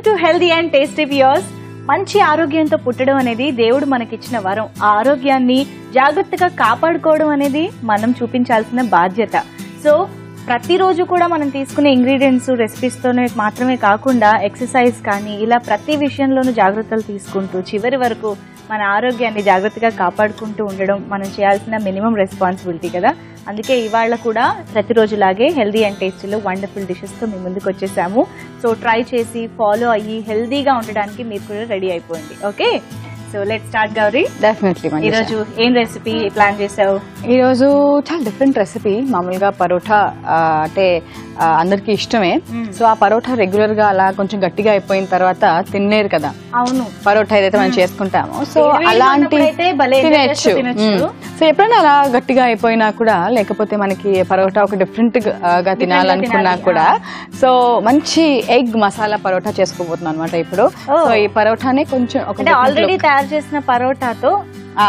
To healthy and tasty viewers. మంచి ఆరోగ్యంతో పుట్టడం అనేది దేవుడు మనకిచ్చిన వరం. ఆ ఆరోగ్యాన్ని జాగ్రత్తగా కాపాడుకోవడం అనేది మనం చూపించాల్సిన బాధ్యత. సో ప్రతిరోజు కూడా మనం తీసుకునే ఇంగ్రీడియంట్స్ రెసిపీస్తోనే మాత్రమే కాకుండా ఎక్సర్సైజ్ కానీ ఇలా ప్రతి విషయంలోనూ జాగ్రత్తలు తీసుకుంటూ చివరి వరకు మన ఆరోగ్యాన్ని జాగ్రత్తగా కాపాడుకుంటూ ఉండడం మనం చేయాల్సిన మినిమం రెస్పాన్సిబిలిటీ కదా. అందుకే ఇవాళ కూడా ప్రతిరోజులాగే హెల్దీ అండ్ టేస్టీలో వండర్ఫుల్ డిషెస్తో మీ ముందుకు వచ్చేసాము. సో ట్రై చేసి ఫాలో అయ్యి హెల్దీగా ఉండడానికి మీరు కూడా రెడీ అయిపోయింది. Okay, so let's start Gauri. Definitely. ఈరోజు ఏం రెసిపీ ప్లాన్ చేసావు? ఈరోజు చాలా డిఫరెంట్ రెసిపీ. మామూలుగా పరోటా అంటే అందరికి ఇష్టమే. సో ఆ పరోటా రెగ్యులర్ గా అలా కొంచెం గట్టిగా అయిపోయిన తర్వాత తినలేరు కదా. అవును, పరోటా ఏదైతే మనం చేసుకుంటామో సో అలాంటి తినచ్చు. సో ఎప్పుడైనా అలా గట్టిగా అయిపోయినా కూడా లేకపోతే మనకి పరోటా ఒక డిఫరెంట్ గా తినాలనుకున్నా కూడా సో మంచి ఎగ్ మసాలా పరోటా చేసుకోబోతున్నాం అనమాట ఇప్పుడు. సో ఈ పరోటానే కొంచెం ఒక ఆల్రెడీ తయారు చేసిన పరోటాతో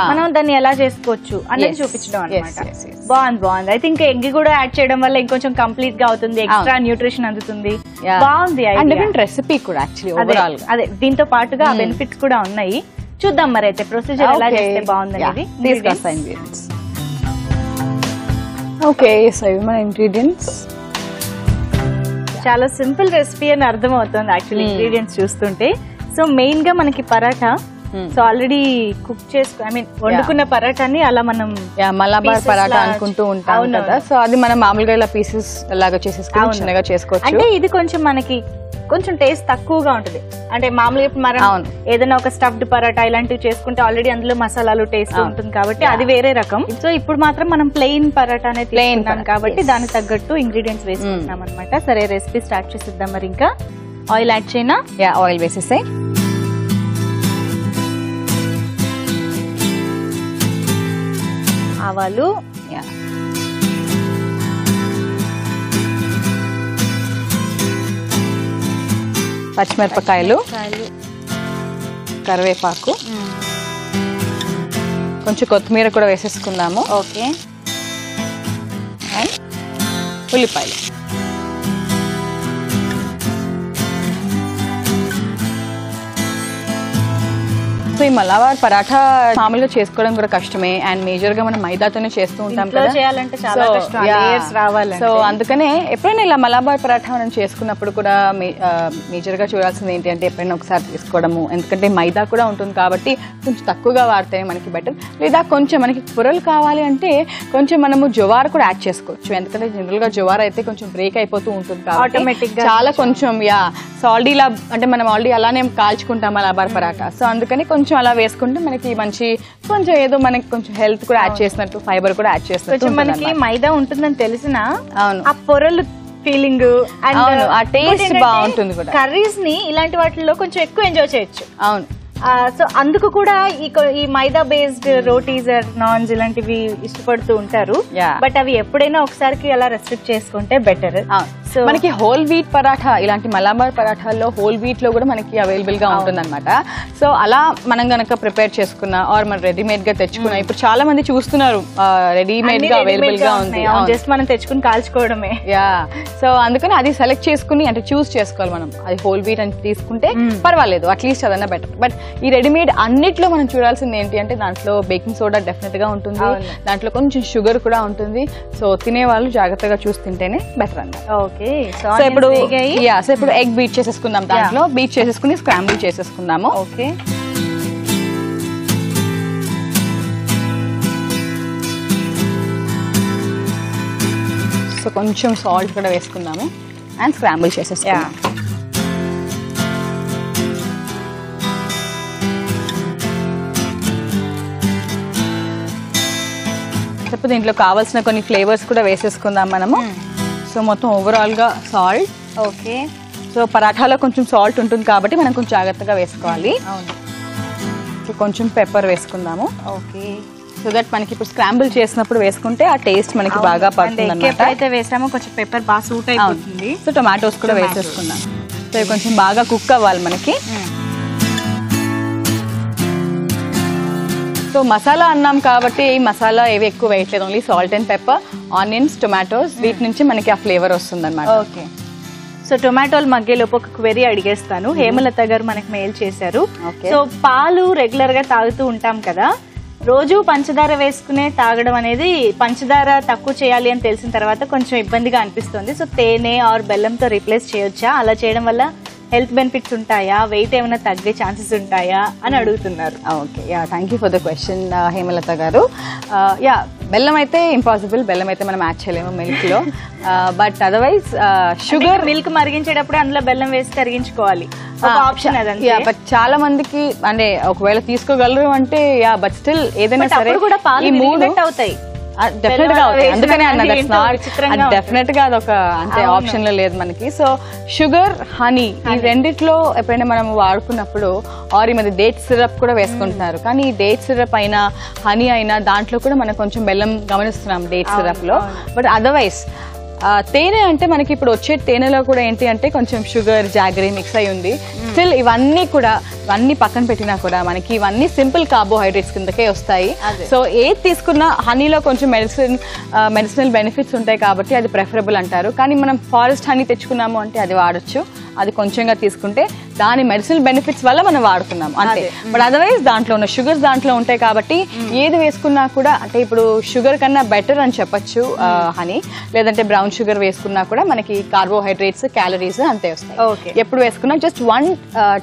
మనం దాన్ని ఎలా చేసుకోవచ్చు అనేది చూపించడం అనమాట. బాగుంది. అయితే ఇంకా ఎగ్ కూడా యాడ్ చేయడం వల్ల ఇంకొంచెం కంప్లీట్ గా అవుతుంది, ఎక్స్ట్రా న్యూట్రిషన్ అందుతుంది. బాగుంది డిఫరెంట్ రెసిపీ కూడా యాక్చువల్లీ ఓవరాల్. అదే దీంతో పాటుగా బెనిఫిట్స్ కూడా ఉన్నాయి. చూద్దాం మరి అయితే ప్రొసీజర్ ఎలా చేస్తే బాగుంది అనేది. ఓకే, సో ఇవి మన ఇంగ్రీడియంట్స్. చాలా సింపుల్ రెసిపీ అని అర్థం అవుతుంది యాక్చువల్లీ ఇంగ్రీడియంట్స్ చూస్తుంటే. సో మెయిన్ గా మనకి పరాటా సో ఆల్రెడీ కుక్ చేసుకో వండుకున్న పరాటాని అలా మనం మలబార్ పరాటా అనుకుంటూ ఉంటాం కదా. సో అది మనం మామూలుగా ఇలా పీసెస్ లాగా చేసేసుకుని చిన్నగా చేసుకోవచ్చు. అంటే ఇది కొంచెం మనకి కొంచెం టేస్ట్ తక్కువగా ఉంటుంది. అంటే మామూలుగా మనం ఏదైనా ఒక స్టఫ్డ్ పరాటా ఇలాంటివి చేసుకుంటే ఆల్రెడీ అందులో మసాలాలు టేస్ట్ ఉంటుంది కాబట్టి అది వేరే రకం. సో ఇప్పుడు మాత్రం మనం ప్లెయిన్ పరాటా అనేది తీసుకున్నాం కాబట్టి దానికి తగ్గట్టు ఇంగ్రీడియంట్స్ వేసుకుంటున్నాం అనమాట. సరే రెసిపీ స్టార్ట్ చేసిద్దాం. మరి ఇంకా ఆయిల్ యాడ్ చేయనా? ఆయిల్ వేసేసాయి. ఆవాలు, పచ్చిమిరపకాయలు, కరివేపాకు, కొంచెం కొత్తిమీర కూడా వేసేసుకుందాము. ఓకే, అండ్ ఉల్లిపాయలు. సో ఈ మలబార్ పరాఠా మామూలుగా చేసుకోవడం కూడా కష్టమే అండ్ మేజర్ గా మనం మైదాతోనే చేస్తూ ఉంటాం కదా. సో అందుకనే ఎప్పుడైనా ఇలా మలబార్ పరాఠా మనం చేసుకున్నప్పుడు కూడా మేజర్ గా చూడాల్సింది ఏంటి అంటే ఎప్పుడైనా ఒకసారి తీసుకోవడము. ఎందుకంటే మైదా కూడా ఉంటుంది కాబట్టి కొంచెం తక్కువగా వాడితే మనకి బెటర్. లేదా కొంచెం మనకి పొరలు కావాలి అంటే కొంచెం మనము జవార్ కూడా యాడ్ చేసుకోవచ్చు. ఎందుకంటే జనరల్ గా జవార్ అయితే కొంచెం బ్రేక్ అయిపోతూ ఉంటుంది కాబట్టి చాలా కొంచెం సాల్డీలా అంటే మనం ఆల్రెడీ అలానే కాల్చుకుంటాం మలబార్ పరాఠా. సో అందుకని కొంచెం అలా వేసుకుంటే మనకి మంచి కొంచెం ఏదో మనకి కొంచెం హెల్త్ కూడా యాడ్ చేసినట్టు, ఫైబర్ కూడా యాడ్ చేసినట్టు. మనకి మైదా ఉంటుందని తెలిసిన ఆ పొరలు ఫీలింగ్ అండ్ ఆ టేస్ట్ బాగుంటుంది కూడా. కర్రీస్ ని ఇలాంటి వాటిల్లో కొంచెం ఎక్కువ ఎంజాయ్ చేయొచ్చు. అవును. సో అందుకు కూడా ఈ మైదా బేస్డ్ రోటీస్ నాన్స్ ఇలాంటివి ఇష్టపడుతూ ఉంటారు. బట్ అవి ఎప్పుడైనా ఒకసారికి అలా రెస్ట్రిక్ట్ చేసుకుంటే బెటర్. సో మనకి హోల్ వీట్ పరాఠా ఇలాంటి మలబార్ పరాఠాల్లో హోల్ వీట్ లో కూడా మనకి అవైలబుల్ గా ఉంటుంది అనమాట. సో అలా మనం గనక ప్రిపేర్ చేసుకున్న ఆర్ మనం రెడీమేడ్ గా తెచ్చుకున్నా ఇప్పుడు చాలా మంది చూస్తున్నారు రెడీమేడ్ గా అవైలబుల్ గా ఉంది. జస్ట్ మనం తెచ్చుకుని కాల్చుకోవడమే. సో అందుకని అది సెలెక్ట్ చేసుకుని అంటే చూస్ చేసుకోవాలి మనం. అది హోల్ వీట్ అని తీసుకుంటే పర్వాలేదు, అట్లీస్ట్ అదన్నా బెటర్. బట్ ఈ రెడీమేడ్ అన్నిట్లో మనం చూడాల్సింది ఏంటి అంటే దాంట్లో బేకింగ్ సోడా డెఫినెట్ గా ఉంటుంది, దాంట్లో కొంచెం షుగర్ కూడా ఉంటుంది. సో తినే వాళ్ళు జాగ్రత్తగా చూసి తింటేనే బెటర్ అన్నమాట. సో ఇప్పుడు ఎగ్ బీట్ చేసేసుకుందాం. దాంట్లో బీట్ చేసేసుకుని స్క్రాంబుల్ చేసేసుకుందాము. ఓకే, సో కొంచెం సాల్ట్ కూడా వేసుకుందాము అండ్ స్క్రాంబుల్ చేసేసుకుందాం. ఇప్పుడు దీంట్లో కావాల్సిన కొన్ని ఫ్లేవర్స్ కూడా వేసేసుకుందాం మనము. సో మొత్తం ఓవరాల్ గా సాల్ట్. ఓకే, సో పరాఠాలో కొంచెం సాల్ట్ ఉంటుంది కాబట్టి మనం కొంచెం జాగ్రత్తగా వేసుకోవాలి. కొంచెం పెప్పర్ వేసుకుందాము. ఓకే, సో దట్ మనకి ఇప్పుడు స్క్రాంబుల్ చేసినప్పుడు వేసుకుంటే ఆ టేస్ట్ మనకి బాగా పడుతుంది అన్నమాట. ఎప్పుడైతే వేసామో కొంచెం పెప్పర్ బాగా సూట్ అయిపోతుంది. సో టొమాటోస్ కూడా వేసేసుకుందాం. సో ఇవి కొంచెం బాగా కుక్ అవ్వాలి మనకి. సో మసాలా అన్నాం కాబట్టి ఈ మసాలా ఏవి ఎక్కువ వేయట్లేదు, only salt and pepper, onions, tomatoes, వీటి నుంచి మనకి ఆ ఫ్లేవర్ వస్తుంది అన్నమాట. ఓకే, సో టొమాటోలు మగ్గేలోపు ఒక క్వెరీ అడిగేస్తాను. హేమలత గారు మనకి మెయిల్ చేశారు. Okay. సో పాలు రెగ్యులర్ గా తాగుతూ ఉంటాం కదా, రోజు పంచదార వేసుకునే తాగడం అనేది పంచదార తక్కువ చేయాలి అని తెలిసిన తర్వాత కొంచెం ఇబ్బందిగా అనిపిస్తుంది. సో తేనె ఆర్ బెల్లంతో రీప్లేస్ చేయొచ్చా? అలా చేయడం వల్ల హెల్త్ బెనిఫిట్స్ ఉంటాయా, వెయిట్ ఏమైనా తగ్గే ఛాన్సెస్ ఉంటాయా అని అడుగుతున్నారు. Okay, yeah thank you for the question Hemalatha గారు. యా బెల్లం అయితే ఇంపాసిబుల్, బెల్లం అయితే మనం యాడ్ చేయలేము మిల్క్ లో. బట్ అదర్వైజ్ షుగర్ మిల్క్ మరిగించేటప్పుడు అందులో బెల్లం వేసి కరిగించుకోవాలి, ఒక ఆప్షన్ అదంతే. బట్ చాలా మందికి అంటే ఒకవేళ తీసుకోగలరు అంటే యా, బట్ స్టిల్ ఏదైనా సరే కూడా పాలు విరిగినట్టు అవుతాయి. డెఫినెట్ గా అవుతాయి. అందుకనే అన్న డెఫినెట్ గా అదొక అంటే ఆప్షన్ లో లేదు మనకి. సో షుగర్, హనీ ఈ రెండిట్లో ఎప్పుడైనా మనం వాడుకున్నప్పుడు ఆర్ ఈ మధ్య డేట్ సిరప్ కూడా వేసుకుంటున్నారు. కానీ డేట్ సిరప్ అయినా హనీ అయినా దాంట్లో కూడా మనం కొంచెం బెల్లం గమనిస్తున్నాం డేట్ సిరప్ లో. బట్ అదర్వైజ్ తేనె అంటే మనకి ఇప్పుడు వచ్చే తేనెలో కూడా ఏంటి అంటే కొంచెం షుగర్, జాగరీ మిక్స్ అయి ఉంది. స్టిల్ ఇవన్నీ పక్కన పెట్టినా కూడా మనకి ఇవన్నీ సింపుల్ కార్బోహైడ్రేట్స్ కిందకే వస్తాయి. సో ఏది తీసుకున్నా హనీలో కొంచెం మెడిసినల్ బెనిఫిట్స్ ఉంటాయి కాబట్టి అది ప్రిఫరబుల్ అంటారు. కానీ మనం ఫారెస్ట్ హనీ తెచ్చుకున్నాము అంటే అది వాడచ్చు, అది కొంచెంగా తీసుకుంటే దాని మెడిసినల్ బెనిఫిట్స్ వల్ల మనం వాడుతున్నాం అంతే. బట్ అదర్వైజ్ దాంట్లో ఉన్న షుగర్స్ దాంట్లో ఉంటాయి కాబట్టి ఏది వేసుకున్నా కూడా అంటే ఇప్పుడు షుగర్ కన్నా బెటర్ అని చెప్పొచ్చు హనీ. లేదంటే బ్రౌన్ షుగర్ వేసుకున్నా కూడా మనకి కార్బోహైడ్రేట్స్, క్యాలరీస్ అంతే వస్తాయి. ఎప్పుడు వేసుకున్నా జస్ట్ 1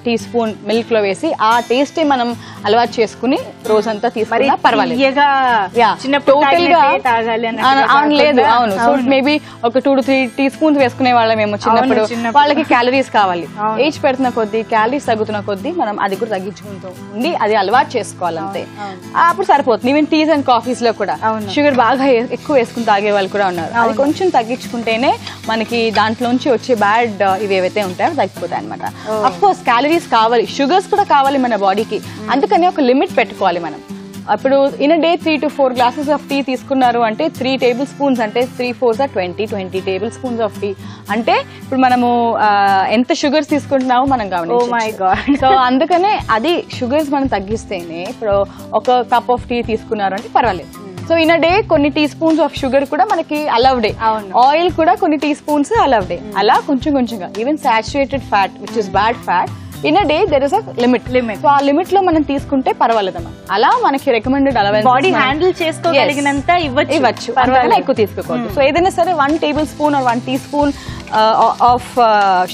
టీ స్పూన్ మిల్క్ లో వేసి ఆ టేస్ట్ మనం అలవాటు చేసుకుని రోజంతా తీసుకున్నా పర్వాలేదు. టోటల్ గా లేదు, అవును. సో మేబీ ఒక 2 to 3 టీ స్పూన్స్ వేసుకునే వాళ్ళమేమో చిన్నప్పుడు. వాళ్ళకి క్యాలరీస్ కావాలి. ఏజ్ పెడుతున్న కొద్దీ, క్యాలరీస్ తగ్గుతున్న కొద్దీ మనం అది కూడా తగ్గించుకుంటూ ఉండి అది అలవాటు చేసుకోవాలంతే. అప్పుడు సరిపోతుంది. ఈవెన్ టీస్ అండ్ కాఫీస్ లో కూడా షుగర్ బాగా ఎక్కువ వేసుకుని తాగే వాళ్ళు కూడా ఉన్నారు. అది కొంచెం తగ్గించుకుంటేనే మనకి దాంట్లోంచి వచ్చే బ్యాడ్ ఇవి ఏవైతే ఉంటాయో తగ్గిపోతాయి అనమాట. అఫ్ కోర్స్ క్యాలరీస్ కావాలి, షుగర్స్ కూడా కావాలి మన బాడీకి. అందుకని ఒక లిమిట్ పెట్టుకోవాలి మనం. ఇప్పుడు in day 3 to 4 glasses of tea తీసుకున్నారు అంటే 3 టేబుల్ స్పూన్స్ అంటే 3 4s 20 table spoons of tea అంటే ఇప్పుడు మనము ఎంత షుగర్స్ తీసుకుంటున్నామో మనం గమనించాలి. సో అందుకనే అది షుగర్స్ మనం తగ్గిస్తేనే ఇప్పుడు ఒక కప్ ఆఫ్ టీ తీసుకున్నారు అంటే పర్వాలేదు. సో ఇన్ డే కొన్ని టీ స్పూన్స్ ఆఫ్ షుగర్ కూడా మనకి అలౌడే, ఆయిల్ కూడా కొన్ని టీ స్పూన్స్ అలౌడే. అలా కొంచెం కొంచెంగా even saturated fat which is bad fat in day there is a limit. So ఆ లిమిట్ లో మనం తీసుకుంటే పర్వాలేదమ్మా. అలా మనకి రికమెండెడ్ అలవెన్స్ బాడీ హ్యాండిల్ చేసుకోగలిగినంత ఇవ్వచ్చు, ఎక్కువ తీసుకోకూడదు. సో ఏదైనా సరే 1 tablespoon or 1 teaspoon of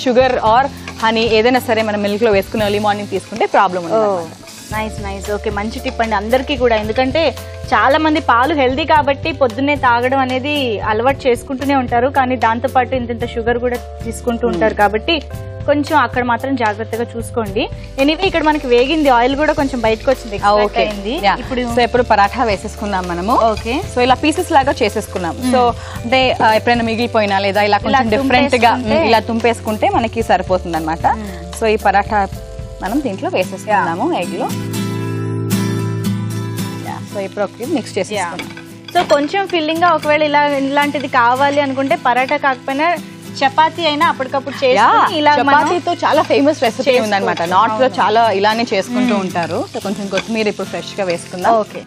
sugar or honey ఏదైనా సరే మనం మిల్క్ లో వేసుకుని ఎర్లీ మార్నింగ్ తీసుకుంటే ప్రాబ్లం ఉండదు. నైస్. ఓకే, మంచి టిప్ అండి అందరికీ కూడా. ఎందుకంటే చాలా మంది పాలు హెల్దీ కాబట్టి పొద్దున్నే తాగడం అనేది అలవాటు చేసుకుంటూనే ఉంటారు. కానీ దాంతో పాటు ఇంత షుగర్ కూడా తీసుకుంటూ ఉంటారు కాబట్టి కొంచెం అక్కడ మాత్రం జాగ్రత్తగా చూసుకోండి. ఎనీవే ఇక్కడ మనకి వేగింది, ఆయిల్ కూడా కొంచెం బయటకు వచ్చింది. ఇప్పుడు పరాఠా వేసేసుకుందాం మనము. ఓకే, సో ఇలా పీసెస్ లాగా చేసేసుకున్నాం. సో అంటే ఎప్పుడైనా మిగిలిపోయినా లేదా ఇలా కొంచెం డిఫరెంట్ గా ఇలా తుంపేసుకుంటే మనకి సరిపోతుంది అనమాట. సో ఈ పరాఠా మనం దీంట్లో వేసేసుకున్నాము ఎగ్ లో. సో ఇప్పుడు ఓకే మిక్స్ చేసేసుకున్నాం. సో కొంచెం ఫిల్లింగ్ గా ఒకవేళ ఇలాంటిది కావాలి అనుకుంటే పరాఠా కాకపోయినా చపాతీ అయినా అప్పటికప్పుడు చేసుకుని ఇలా చపాతీతో చాలా ఫేమస్ రెసిపీ ఉందన్నమాట. నార్త్ లో చాలా ఇలానే చేసుకుంటూ ఉంటారు. సో కొంచెం కొత్తిమీర ఇప్పుడు ఫ్రెష్ గా వేసుకుందాం. ఓకే,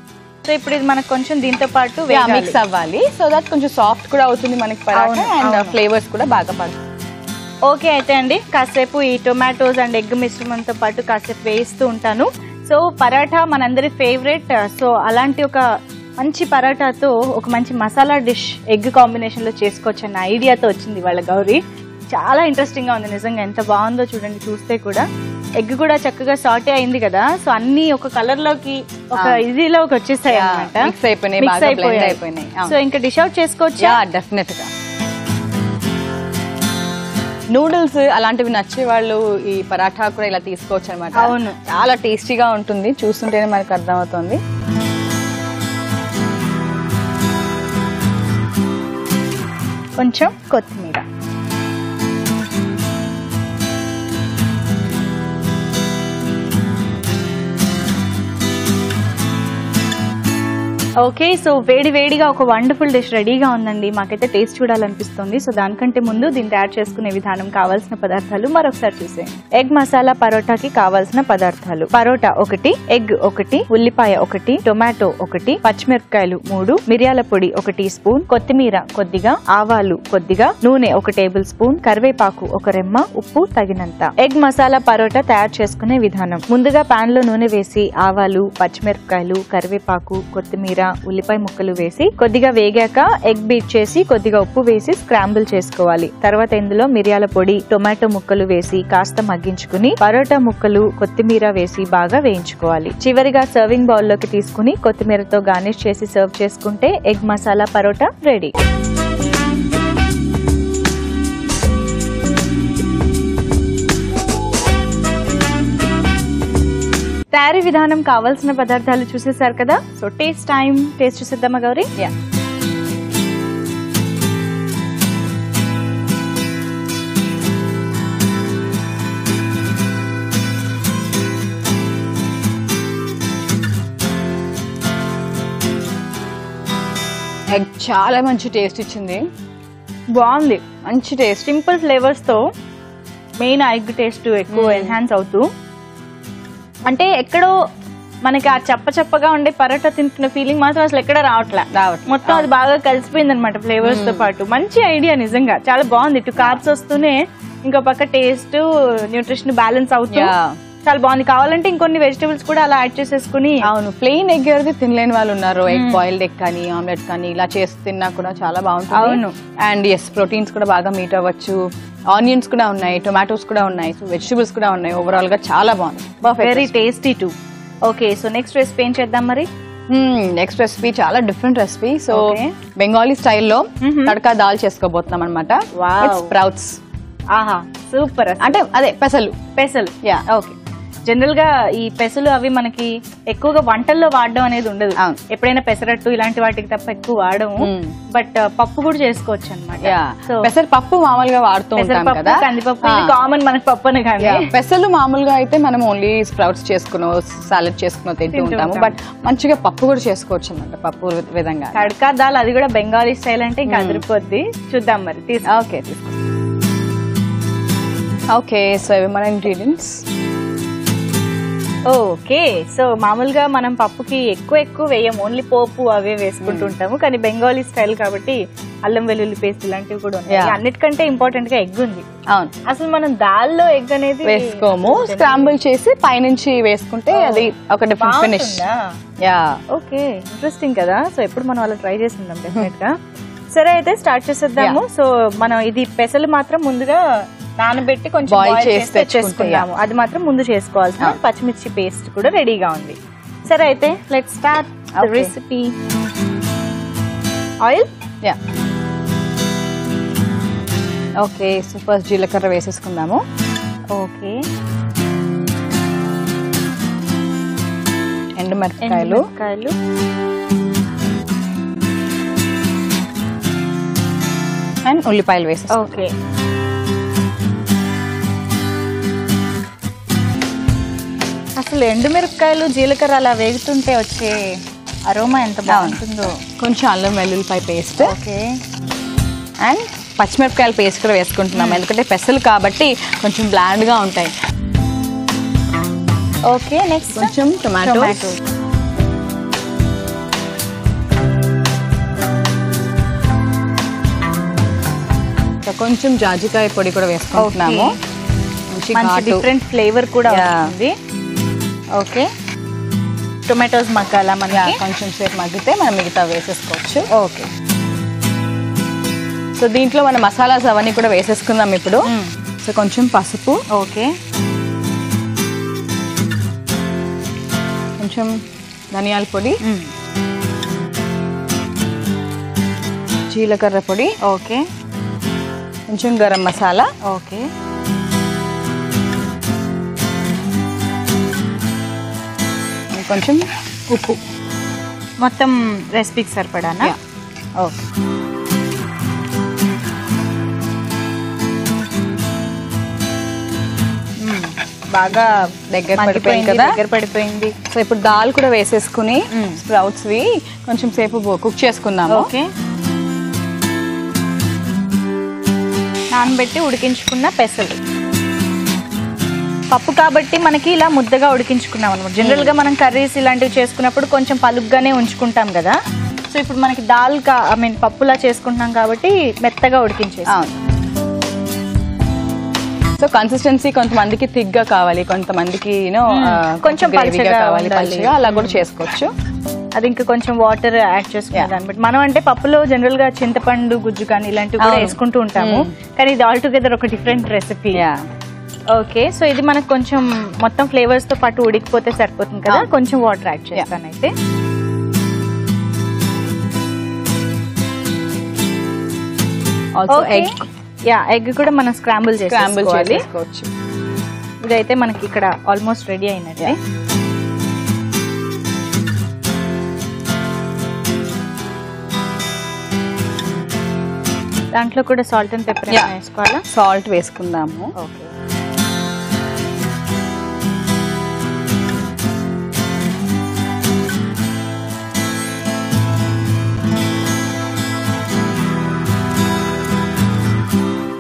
సో ఇప్పుడు ఇది మనకు కొంచెం దీంతో పాటు మిక్స్ అవ్వాలి. సో దట్ కొంచెం సాఫ్ట్ కూడా అవుతుంది మనకి పరాఠా అండ్ ఫ్లేవర్స్ కూడా బాగా పడుతుంది. ఓకే అయితే అండి, కాసేపు ఈ టొమాటోస్ అండ్ ఎగ్ మిశ్రమంతో పాటు కాసేపు వేస్తూ ఉంటాను. సో పరాఠా మనందరి ఫేవరెట్. సో అలాంటి ఒక మంచి పరాఠాతో ఒక మంచి మసాలా డిష్ ఎగ్ కాంబినేషన్ లో చేసుకోవచ్చు అన్న ఐడియాతో వచ్చింది వాళ్ళ గౌరీ. చాలా ఇంట్రెస్టింగ్ గా ఉంది నిజంగా. ఎంత బాగుందో చూడండి, చూస్తే కూడా ఎగ్ కూడా చక్కగా సాటే అయింది కదా. సో అన్ని ఒక కలర్ లోకి ఒక ఇదిలోకి వచ్చేసాయి అన్నమాట, మిక్స్ అయిపోయినాయి. సో ఇంకా డిష్ అవుట్ చేసుకోవచ్చు డెఫినెట్ గా. నూడిల్స్ అలాంటివి నచ్చే వాళ్ళు ఈ పరాఠా కూడా ఇలా తీసుకోవచ్చు అనమాట. అవును, చాలా టేస్టీగా ఉంటుంది, చూస్తుంటేనే మనకు అర్థమవుతుంది. కొంచెం కొత్తిమీర, ఓకే, సో వేడి వేడిగా ఒక వండర్ఫుల్ డిష్ రెడీగా ఉందండి. మాకైతే టేస్ట్ చూడాలనిపిస్తుంది. సో దానికంటే ముందు దీన్ని తయారు చేసుకునే విధానం, కావాల్సిన పదార్థాలు మరొకసారి చూసేయండి. ఎగ్ మసాలా పరోటాకి కావాల్సిన పదార్థాలు: పరోటా 1, ఎగ్ 1, ఉల్లిపాయ 1, టొమాటో 1, పచ్చిమిరపకాయలు 3, మిరియాల పొడి 1 టీ స్పూన్, కొత్తిమీర కొద్దిగా, ఆవాలు కొద్దిగా, నూనె 1 టేబుల్ స్పూన్, కరివేపాకు 1 రెమ్మ, ఉప్పు తగినంత. ఎగ్ మసాలా పరోటా తయారు చేసుకునే విధానం: ముందుగా పాన్ లో నూనె వేసి ఆవాలు, పచ్చిమిరపకాయలు, కరివేపాకు, కొత్తిమీర, ఉల్లిపాయ ముక్కలు వేసి కొద్దిగా వేగాక ఎగ్ బీట్ చేసి కొద్దిగా ఉప్పు వేసి స్క్రాంబుల్ చేసుకోవాలి. తర్వాత ఇందులో మిరియాల పొడి, టొమాటో ముక్కలు వేసి కాస్త మగ్గించుకుని పరోటా ముక్కలు, కొత్తిమీర వేసి బాగా వేయించుకోవాలి. చివరిగా సర్వింగ్ బౌల్ లోకి తీసుకుని కొత్తిమీరతో గార్నిష్ చేసి సర్వ్ చేసుకుంటే ఎగ్ మసాలా పరోటా రెడీ. తయారీ విధానం, కావాల్సిన పదార్థాలు చూసేసారు కదా. So taste time. టేస్ట్ చూసేద్దామా గౌరీ? యా. ఎగ్ చాలా మంచి టేస్ట్ ఇచ్చింది. బాగుంది, మంచి టేస్ట్. సింపుల్ ఫ్లేవర్స్ తో మెయిన్ ఎగ్ టేస్ట్ ఎక్కువ ఎన్హాన్స్ అవుతూ, అంటే ఎక్కడో మనకి ఆ చప్పగా ఉండే పరోటా తింటున్న ఫీలింగ్ మాత్రం అసలు ఎక్కడ రావట్లేదు. మొత్తం అది బాగా కలిసిపోయింది అనమాట ఫ్లేవర్స్ తో పాటు. మంచి ఐడియా, నిజంగా చాలా బాగుంది. ఇటు కార్బ్స్ వస్తూనే ఇంకో పక్క టేస్ట్, న్యూట్రిషన్ బ్యాలెన్స్ అవుతూ చాలా బాగుంది. కావాలంటే ఇంకొన్ని వెజిటబుల్స్ కూడా అలా యాడ్ చేసేసుకుని. అవును, ప్లెయిన్ ఎగ్ ఎవరికి తినలేని వాళ్ళు ఉన్నారు. ఎగ్ బాయిల్డ్ ఎగ్ కానీ, ఆమ్లెట్ కానీ ఇలా చేసి తిన్నా కూడా చాలా బాగుంటుంది. అవును, అండ్ ఎస్, ప్రోటీన్స్ కూడా బాగా మీట్ అవ్వచ్చు. ఆనియన్స్ కూడా ఉన్నాయి, టొమాటోస్ కూడా ఉన్నాయి, సో వెజిటబుల్స్ కూడా ఉన్నాయి. ఓవరాల్ గా చాలా బాగుంది. Very tasty two. Okay, so next recipe ఏం చేద్దాం మరి? నెక్స్ట్ రెసిపీ చాలా డిఫరెంట్ రెసిపీ. సో బెంగాలీ స్టైల్లో తడకా దాల్ చేసుకోబోతున్నాం అనమాట. స్ప్రౌట్స్. ఆహా, సూపర్. అంటే అదే పెసలు. Yeah, okay. జనరల్ గా ఈ పెసలు అవి మనకి ఎక్కువగా వంటల్లో వాడడం అనేది ఉండదు. ఎప్పుడైనా పెసరట్టు ఇలాంటి వాటికి తప్ప ఎక్కువ వాడము. బట్ పప్పు కూడా చేసుకోవచ్చు అనమాట. పెసర పప్పు మామూలుగా వాడుతూ ఉంటాం కదా, కందిపప్పు కామన్ మనకి పప్పు అని. కానీ పెసలు మామూలుగా అయితే మనం ఓన్లీ స్ప్రౌట్స్ చేసుకునో, సాలెడ్ చేసుకునో తింటూ ఉంటాము. బట్ మంచిగా పప్పు కూడా చేసుకోవచ్చు అనమాట, పప్పు విధంగా. తడకా దాల్, అది కూడా బెంగాలీ స్టైల్ అంటే ఇంకా అదిరిపోద్ది. చూద్దాం మరి. Okay, okay. సో ఇవి మన ఇంగ్రీడియంట్స్. ఓకే, సో మామూలుగా మనం పప్పుకి ఎక్కువ వేయం, ఓన్లీ పోపు అవే వేసుకుంటూ ఉంటాము. కానీ బెంగాలీ స్టైల్ కాబట్టి అల్లం వెల్లుల్లి పేస్ట్ ఇలాంటివి కూడా ఉన్నాయి. అన్నిటికంటే ఇంపార్టెంట్ గా ఎగ్ ఉంది. అవును, అసలు మనం దాల్లో ఎగ్ అనేది వేసుకోము, స్క్రాంబుల్ చేసి పైనుంచి వేసుకుంటే అది ఒక different finish. Yeah, okay, interesting కదా. సో ఎప్పుడు మనం అలా ట్రై చేసి ఉందాం డెఫినెట్ గా. సరే, అయితే స్టార్ట్ చేసేద్దాము. సో మనం ఇది పెసలు మాత్రం ముందుగా నానబెట్టి కొంచెం బాయిల్ చేసి తెచ్చేసుకున్నాము. అది మాత్రం ముందు చేసుకోవాల్సిన. పచ్చిమిర్చి పేస్ట్ కూడా రెడీగా ఉంది. సరే, అయితే let's start the recipe. Oil. Yeah, okay. So first జీలకర్ర వేసేసుకుందాము. ఓకే, ఎండుమిరపకాయలు, అండ్ ఉల్లిపాయలు వేసేసి. ఓకే, అసలు ఎండుమిరపకాయలు, జీలకర్ర అలా వేగుతుంటే వచ్చే అరోమా ఎంత బాగుంటుందో. కొంచెం అల్లం వెల్లుల్లిపాయ పేస్ట్. ఓకే, అండ్ పచ్చిమిరపకాయల పేస్ట్ కూడా వేసుకుంటున్నాం, ఎందుకంటే పెసలు కాబట్టి కొంచెం బ్లాండ్ గా ఉంటాయి. ఓకే, నెక్స్ట్ కొంచెం టొమాటో. కొంచెం జాజికాయ పొడి కూడా వేసుకుంటున్నాము. డిఫరెంట్ ఫ్లేవర్ కూడా ఉంది. ఓకే, టొమాటోస్ మగ్గాలా మనకి? కొంచెం సేపు మగ్గితే మనం మిగతా వేసేసుకోవచ్చు. ఓకే, సో దీంట్లో మన మసాలాస్ అవన్నీ కూడా వేసేసుకుందాం ఇప్పుడు. సో కొంచెం పసుపు. ఓకే, కొంచెం ధనియాల పొడి, జీలకర్ర పొడి. ఓకే, కొంచెం గరం మసాలా. ఓకే, కొంచెం ఉప్పు. మొత్తం రెసిపీకి సరిపడానా? ఓకే, బాగా దగ్గర పడిపోయింది కదా, దగ్గర పడిపోయింది. సో ఇప్పుడు దాల్ కూడా వేసేసుకుని స్ప్రౌట్స్ వి కొంచెం సేపు కుక్ చేసుకుందాము. ఓకే, నానబెట్టి ఉడికించుకున్న పెసలు. పప్పు కాబట్టి మనకి ఇలా ముద్దగా ఉడికించుకున్నాం అనమాట. జనరల్ గా మనం కర్రీస్ ఇలాంటివి చేసుకున్నప్పుడు కొంచెం పలుగ్గానే ఉంచుకుంటాం కదా. సో ఇప్పుడు మనకి దాల్ పప్పులా చేసుకుంటున్నాం కాబట్టి మెత్తగా ఉడికించేసాం. సో కన్సిస్టెన్సీ కొంతమందికి థిక్ గా కావాలి, కొంతమందికి కొంచెం పలుచగా కావాలి, పలుచగా అలా కూడా చేసుకోవచ్చు. అది ఇంకా కొంచెం వాటర్ యాడ్ చేసుకునే దాన్ని బట్టి. మనం అంటే పప్పులో జనరల్ గా చింతపండు గుజ్జు కానీ ఇలాంటివి కూడా వేసుకుంటూ ఉంటాము, కానీ ఇది ఆల్ టుగెదర్ ఒక డిఫరెంట్ రెసిపీ. ఓకే, సో ఇది మనకు కొంచెం మొత్తం ఫ్లేవర్స్ తో పాటు ఉడికిపోతే సరిపోతుంది కదా. కొంచెం వాటర్ యాడ్ చేస్తాను అయితే. ఎగ్ కూడా మనం స్క్రాంబుల్ చేసుకోవచ్చు. ఇదైతే మనకి ఇక్కడ ఆల్మోస్ట్ రెడీ అయినట్టే. దాంట్లో కూడా సాల్ట్ అండ్ పెప్పర్ వేసుకోవాలా? సాల్ట్ వేసుకుందాము. ఓకే,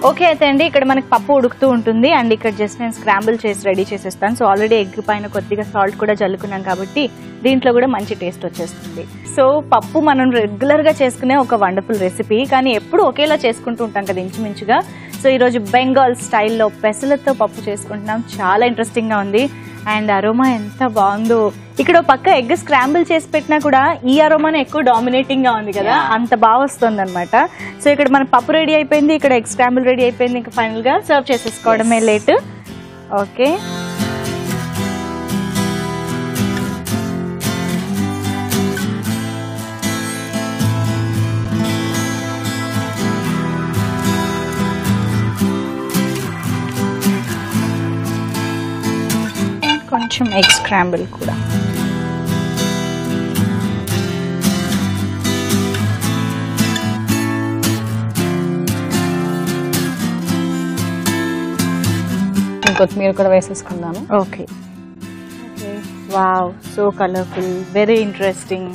ఓకే అయితే అండి, ఇక్కడ మనకి పప్పు ఉడుకుతూ ఉంటుంది అండ్ ఇక్కడ జస్ట్ నేను స్క్రాంబుల్ చేసి రెడీ చేసేస్తాను. సో ఆల్రెడీ ఎగ్ పైన కొద్దిగా సాల్ట్ కూడా జల్లుకున్నాం కాబట్టి దీంట్లో కూడా మంచి టేస్ట్ వచ్చేస్తుంది. సో పప్పు మనం రెగ్యులర్ గా చేసుకునే ఒక వండర్ఫుల్ రెసిపీ, కానీ ఎప్పుడు ఒకేలా చేసుకుంటూ ఉంటాం కదా ఇంచుమించుగా. సో ఈరోజు బెంగాల్ స్టైల్లో పెసలతో పప్పు చేసుకుంటున్నాం. చాలా ఇంట్రెస్టింగ్ గా ఉంది అండ్ అరోమా ఎంత బాగుందో. ఇక్కడ పక్క ఎగ్ స్క్రాంబుల్ చేసి పెట్టినా కూడా ఈ అరోమానే ఎక్కువ డామినేటింగ్ గా ఉంది కదా, అంత బాగా వస్తుంది అనమాట. సో ఇక్కడ మన పప్పు రెడీ అయిపోయింది, ఇక్కడ ఎగ్ స్క్రాంబుల్ రెడీ అయిపోయింది. ఇంకా ఫైనల్ గా సర్వ్ చేసేసుకోవడమే లేట్. ఓకే, కొంచెం ఎగ్ స్క్రాంబుల్ కూడా. కొత్తిమీర కూడా వేసేసుకుందాము. Okay, wow, so colourful, very interesting.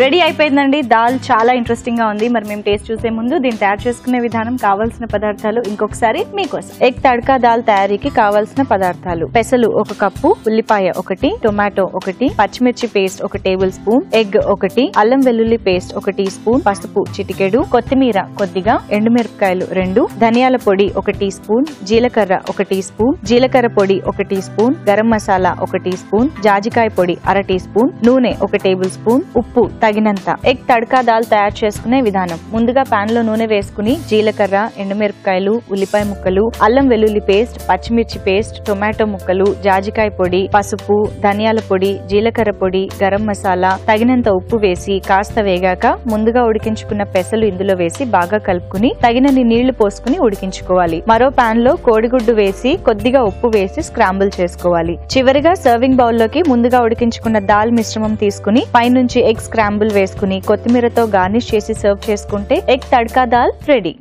Ready అయిపోయిందండి దాల్. చాలా ఇంట్రెస్టింగ్ గా ఉంది. మరి మేము టేస్ట్ చూసే ముందు దీన్ని తయారు చేసుకునే విధానం, కావాల్సిన పదార్థాలు ఇంకొకసారి మీకోసం. ఎగ్ తడకా దాల్ తయారీకి కావాల్సిన పదార్థాలు: పెసలు 1 కప్పు, ఉల్లిపాయ 1, టొమాటో 1, పచ్చిమిర్చి పేస్ట్ 1 టేబుల్ స్పూన్, ఎగ్ 1, అల్లం వెల్లుల్లి పేస్ట్ 1 టీ స్పూన్, పసుపు చిటికెడు, కొత్తిమీర కొద్దిగా, ఎండుమిరపకాయలు 2, ధనియాల పొడి 1 టీ స్పూన్, జీలకర్ర 1 టీ స్పూన్, జీలకర్ర పొడి 1 teaspoon, garam masala 1 teaspoon, జాజికాయ పొడి అర టీ స్పూన్, నూనె 1 టేబుల్ స్పూన్, ఉప్పు తగినంత. ఎగ్ తడకా దాల్ తయారు చేసుకునే విధానం: ముందుగా పాన్ లో నూనె వేసుకుని జీలకర్ర, ఎండుమిరపకాయలు, ఉల్లిపాయ ముక్కలు, అల్లం వెల్లుల్లి పేస్ట్, పచ్చిమిర్చి పేస్ట్, టొమాటో ముక్కలు, జాజికాయ పొడి, పసుపు, ధనియాల పొడి, జీలకర్ర పొడి, గరం మసాలా, తగినంత ఉప్పు వేసి కాస్త వేగాక ముందుగా ఉడికించుకున్న పెసలు ఇందులో వేసి బాగా కలుపుకుని తగినన్ని నీళ్లు పోసుకుని ఉడికించుకోవాలి. మరో పాన్ లో కోడిగుడ్డు వేసి కొద్దిగా ఉప్పు వేసి స్క్రాంబుల్ చేసుకోవాలి. చివరిగా సర్వింగ్ బౌల్ లోకి ముందుగా ఉడికించుకున్న దాల్ మిశ్రమం తీసుకుని పైనుంచి ఎగ్ స్క్రాంబుల్ వేసుకుని కొత్తిమీరతో గార్నిష్ చేసి సర్వ్ చేసుకుంటే ఎగ్ తడకా దాల్ రెడీ.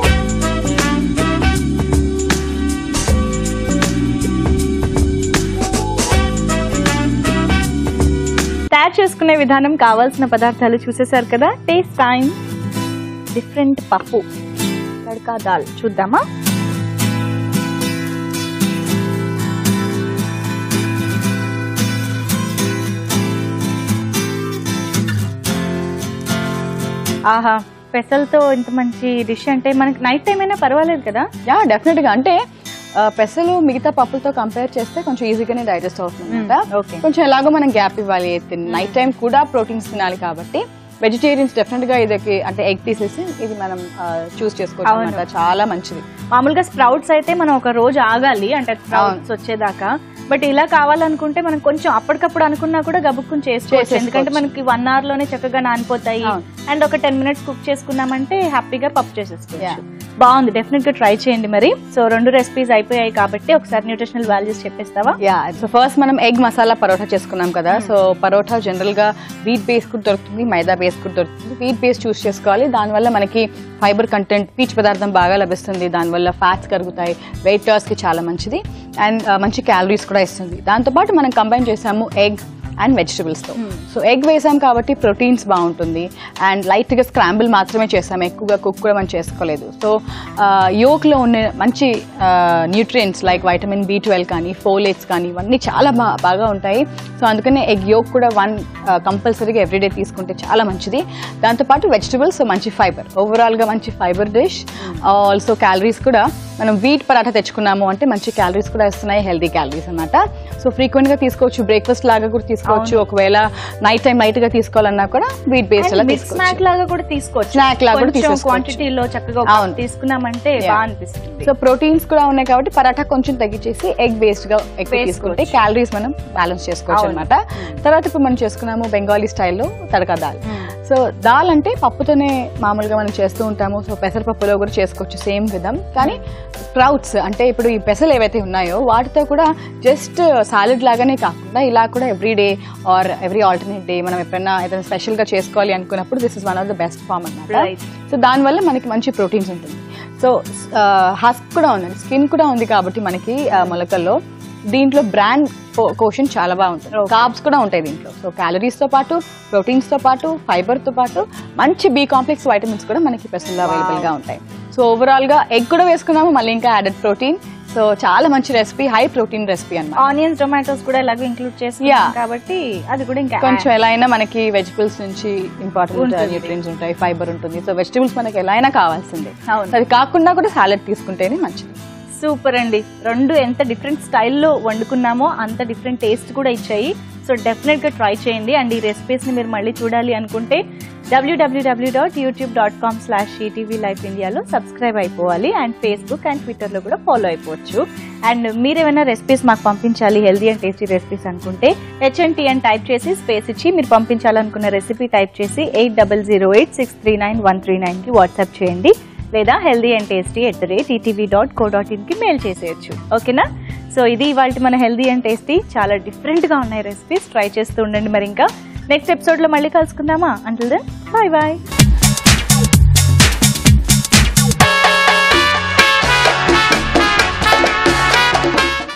తయారు చేసుకునే విధానం, కావాల్సిన పదార్థాలు చూసేశారు కదా. Taste time. డిఫరెంట్ పప్పు తడకా దాల్ చూద్దామా. ఆహా, పెసలతో ఇంత మంచి డిష్ అంటే మనకి నైట్ టైం అయినా పర్వాలేదు కదా. డెఫినెట్ గా. అంటే పెసలు మిగతా పప్పులతో కంపేర్ చేస్తే కొంచెం ఈజీగానే డైజెస్ట్ అవుతుంది. కొంచెం ఎలాగో మనం గ్యాప్ ఇవ్వాలి. నైట్ టైం కూడా ప్రోటీన్స్ తినాలి కాబట్టి వెజిటేరియన్స్ డెఫినెట్ గా ఇదకి అంటే ఎగ్ తీసేసి ఇది మనం చూస్ చేసుకోవచ్చు. చాలా మంచిది. మామూలుగా స్ప్రౌట్స్ అయితే మనం ఒక రోజు ఆగాలి, అంటే స్ప్రౌట్స్ వచ్చేదాకా. బట్ ఇలా కావాలనుకుంటే మనం కొంచెం అప్పటికప్పుడు అనుకున్నా కూడా గబుక్కుని చేసుకోవచ్చు, ఎందుకంటే మనకి 1 hour లోనే చక్కగా నానిపోతాయి. అండ్ ఒక 10 minutes కుక్ చేసుకున్నామంటే హ్యాపీగా పప్పు చేసేసుకోవచ్చు. బాగుంది, డెఫినెట్ గా ట్రై చేయండి మరి. సో 2 రెసిపీస్ అయిపోయాయి కాబట్టి ఒకసారి న్యూట్రిషనల్ వాల్యూస్ చెప్పేస్తావా? సో ఫస్ట్ మనం ఎగ్ మసాలా పరోటా చేసుకున్నాం కదా. సో పరోటా జనరల్ గా వీట్ బేస్ కూడా దొరుకుతుంది, మైదా బేస్ కూడా దొరుకుతుంది. వీట్ బేస్ చూస్ చేసుకోవాలి. దానివల్ల మనకి ఫైబర్ కంటెంట్, పీచు పదార్థం బాగా లభిస్తుంది. దానివల్ల ఫ్యాట్స్ కరుగుతాయి, వెయిట్ లాస్ కి చాలా మంచిది అండ్ మంచి క్యాలరీస్ కూడా ఇస్తుంది. దాంతోపాటు మనం కంబైన్ చేసాము ఎగ్ అండ్ వెజిటబుల్స్తో. సో ఎగ్ వేసాం కాబట్టి ప్రోటీన్స్ బాగుంటుంది అండ్ లైట్గా స్క్రాంబుల్ మాత్రమే చేసాము, ఎక్కువగా కుక్ కూడా మనం చేసుకోలేదు. సో యోక్లో ఉన్న మంచి న్యూట్రియంట్స్ లైక్ వైటమిన్ B12 కానీ ఫోలేట్స్ కానీ ఇవన్నీ చాలా బాగా ఉంటాయి. సో అందుకనే ఎగ్ యోక్ కూడా 1 కంపల్సరీగా ఎవ్రీడే తీసుకుంటే చాలా మంచిది. దాంతోపాటు వెజిటబుల్స్, మంచి ఫైబర్, ఓవరాల్గా మంచి ఫైబర్ డిష్. ఆల్సో క్యాలరీస్ కూడా మనం వీట్ పరాఠా తెచ్చుకున్నాము అంటే మంచి క్యాలరీస్ కూడా ఇస్తున్నాయి, హెల్దీ క్యాలరీస్ అన్నమాట. సో ఫ్రీక్వెంట్గా తీసుకోవచ్చు, బ్రేక్ఫాస్ట్ లాగా కూడా తీసుకోవచ్చు. ఒకవేళ నైట్ టైం లైట్ గా తీసుకోవాలన్నా కూడా వీట్ బేస్డ్ లా తీసుకోవచ్చు. స్నాక్ లాగా కూడా తీసుకోవచ్చు, స్నాక్ లాగా కూడా తీసుకోవచ్చు. క్వాంటిటీలో చక్కగా తీసుకున్నామంటే బాగా అనిపిస్తుంది. సో ప్రోటీన్స్ కూడా ఉన్నాయి కాబట్టి పరాఠా కొంచెం తగ్గించేసి ఎగ్ బేస్డ్ గా ఎక్కువ తీసుకుంటే క్యాలరీస్ మనం బ్యాలెన్స్ చేసుకోవచ్చు అనమాట. తర్వాత ఇప్పుడు మనం చేసుకున్నాము బెంగాలీ స్టైల్లో తడకా దాల్. సో దాల్ అంటే పప్పుతోనే మామూలుగా మనం చేస్తూ ఉంటాము. సో పెసరపప్పులో కూడా చేసుకోవచ్చు సేమ్ విధం. కానీ స్ప్రౌట్స్ అంటే ఇప్పుడు ఈ పెసలు ఏవైతే ఉన్నాయో వాటితో కూడా జస్ట్ సాలెడ్ లాగానే కాకుండా ఇలా కూడా every day or every alternate day మనం ఎప్పుడైనా ఏదైనా స్పెషల్ గా చేసుకోవాలి అనుకున్నప్పుడు this is one of the best form అన్నమాట. సో దానివల్ల మనకి మంచి ప్రోటీన్స్ ఉంటుంది. సో హస్క్ కూడా ఉంది, స్కిన్ కూడా ఉంది కాబట్టి మనకి మొలకల్లో దీంట్లో బ్రాండ్ కోషన్ చాలా బాగుంటుంది. కార్బ్స్ కూడా ఉంటాయి దీంట్లో. సో క్యాలరీస్ తో పాటు, ప్రోటీన్స్ తో పాటు, ఫైబర్ తో పాటు మంచి B కాంప్లెక్స్ వైటమిన్స్ కూడా మనకి పెసల్లో అవైలబుల్ గా ఉంటాయి. సో ఓవరాల్ గా ఎగ్ కూడా వేసుకున్నాము, మళ్ళీ ఇంకా యాడెడ్ ప్రోటీన్. సో చాలా మంచి రెసిపీ, హై ప్రోటీన్ రెసిపీ అన్నమాట. ఆనియన్స్, టొమాటోస్ కూడా ఎలాగో ఇంక్లూడ్ చేస్తాం కాబట్టి అది కూడా ఇంకా కొంచెం ఎలా అయినా మనకి వెజిటబుల్స్ నుంచి ఇంపార్టెంట్ న్యూట్రియన్స్ ఉంటాయి, ఫైబర్ ఉంటుంది. సో వెజిటబుల్స్ మనకి ఎలా అయినా కావాల్సిందే. అది కాకుండా కూడా సాలెడ్ తీసుకుంటేనే మంచిది. సూపర్ అండి, 2 ఎంత డిఫరెంట్ స్టైల్లో వండుకున్నామో అంత డిఫరెంట్ టేస్ట్ కూడా ఇచ్చాయి. సో డెఫినెట్ గా ట్రై చేయండి. అండ్ ఈ రెసిపీస్ ని మీరు మళ్ళీ చూడాలి అనుకుంటే www.youtube.com/etvlifeindiaలో సబ్స్క్రైబ్ అయిపోవాలి. అండ్ ఫేస్బుక్ అండ్ ట్విట్టర్లో కూడా ఫాలో అయిపోవచ్చు. అండ్ మీరేమైనా రెసిపీస్ మాకు పంపించాలి, హెల్దీ అండ్ టేస్టీ రెసిపీస్ అనుకుంటే HNT అని టైప్ చేసి స్పేస్ ఇచ్చి మీరు పంపించాలనుకున్న రెసిపీ టైప్ చేసి 8008639139కి వాట్సాప్ చేయండి. లేదా healthyandtasty@etv.co.in కి మెయిల్ చేసేయచ్చు. ఓకేనా? సో ఇది ఇవాళ మన హెల్దీ అండ్ టేస్టీ. చాలా డిఫరెంట్ గా ఉన్నాయి రెసిపీస్, ట్రై చేస్తూ ఉండండి. మరి ఇంకా నెక్స్ట్ ఎపిసోడ్ లో మళ్ళీ కలుసుకుందామా? Until then bye bye.